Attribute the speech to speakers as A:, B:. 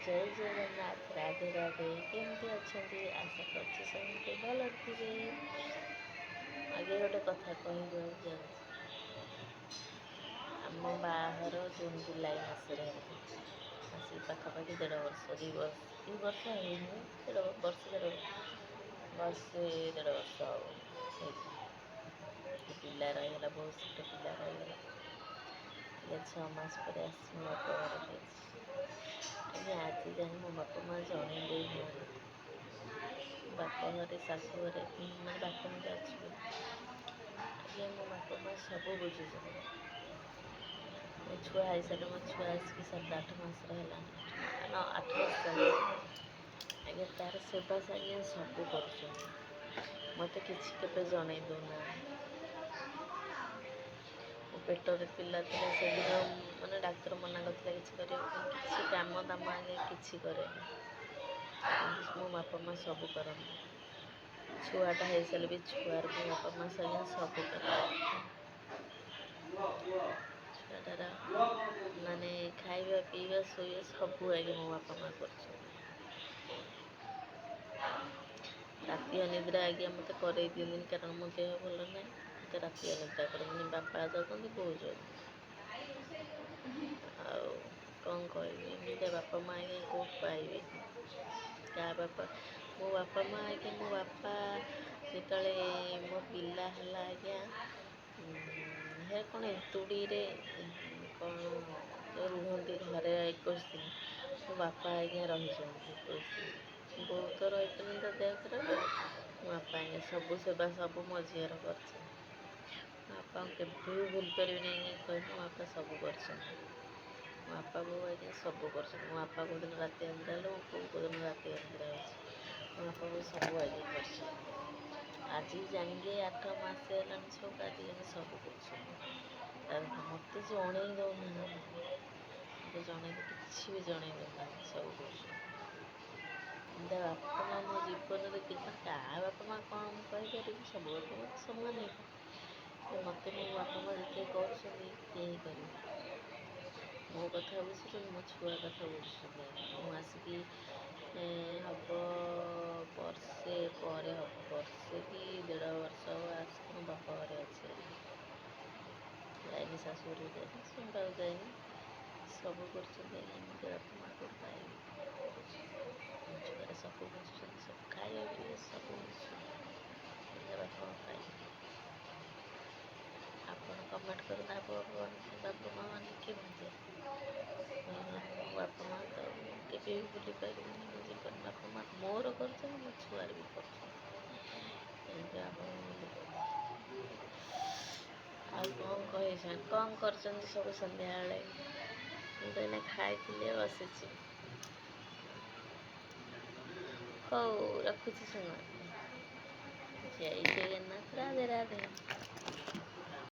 A: जय जगन्नाथ राधे राधे केमती अच्छा आशा करछि समस्ते भल थे। आगे गोटे कथा कह आम बाहर जून जुलाई मसरे आसिक पाखापाखि 1.5 वर्ष 2 वर्ष है 1.5 वर्ष 1.5 वर्ष पिला रहीगला बहुत छोट पिला रहीगला 6 मास पर आसी मो बाप घर आज्ञा आज जाए मो बापा माँ जन दे ना बाप घरे शाशु घरे मैंने बाप मुझे अच्छी आज्ञा मो बापा माँ सब बुझुन मो छुआ आई सारे मो छुआ आसिक 7-8 मास है 8 वर्ष आज्ञा तार सेवा से आज्ञा सब कर मत कि जन दौना पेटर पिला से दिन मैंने डाक्तर मना करता किसी काम दाम आगे किसी करे मो बापा माँ सब कर छुआटा हो सारे भी छुआर मो बापा माँ आज्ञा सब कर छुआटार माने खाଇବା पीवा शोवा सब आगे मो बापा माँ कर राति अनिद्रा आज्ञा मत कर दिखनी कारण मो देह भल ना मत राति अनिद्रा कर बापा जाती बोझ आउ कौन कह बापा माँ आज्ञा कौट पाइबे क्या बापा मो बापा माँ आज्ञा मो बापा जिते मो पिला है आज्ञा हे कौन एतुड़ी कौन रुहति घरे 21 दिन मो बापा आज्ञा रही 21 दिन बहुत रही तो देह खराब मो बापा आज्ञा सब सेवा सब मो झीर कर बापा के भूल पारे कह मो बापा सब कर मो बापा बो आज्ञा सब कर मो बापा को दिन राति अंधेरा को दिन राति अंधेरा मो बापा बो सब आज्ञा कर आज जाएंगे 8 मास है सब आज सब कर मत जन दौना मत जन कि भी जन दौना सब कर बापा माँ मो जीवन में क्या बापा माँ कौन कहीपर सब बापा माँ सामान है मत मो बापा माँ जिते कर मो कथा बुझुन मो छुआ कथा बुझुन आसिकी हम वर्षे पर हम वर्षे कि 1.5 वर्ष आसिक मो बापा घरे अच्छे जाए शाशुर जाए सुनवा जाए सब कर बापा माँ को पाइबे छुआ सब बुझुं सब खाए पिए सब बुझुं बापा माँ पाइबे ଆପଣ କମେଣ୍ଟ କରନ୍ତୁ ବାପା ମାଆ ମାନେ କେମିତି ମୋ ବାପା ମାଆ ତ କେବେ ବି ଭୁଲି ପାରିବିନି ମୋ ଜୀବନ ବାପା ମାଆ ମୋର କରୁଛନ୍ତି ମୋ ଛୁଆର ବି କରୁଛନ୍ତି ଏମିତି ଆପଣ ଭୁଲି ପାରିବେ ଆଉ କ'ଣ କରୁଛନ୍ତି ସବୁ ସନ୍ଧ୍ୟାବେଳେ ମୁଁ ତ ଏଇନା ଖାଇଥିଲି ବସିଛି ହଉ ରଖୁଛି ସାଙ୍ଗ ଜୟ ଜଗନ୍ନାଥ ରାଧେ ରାଧେ।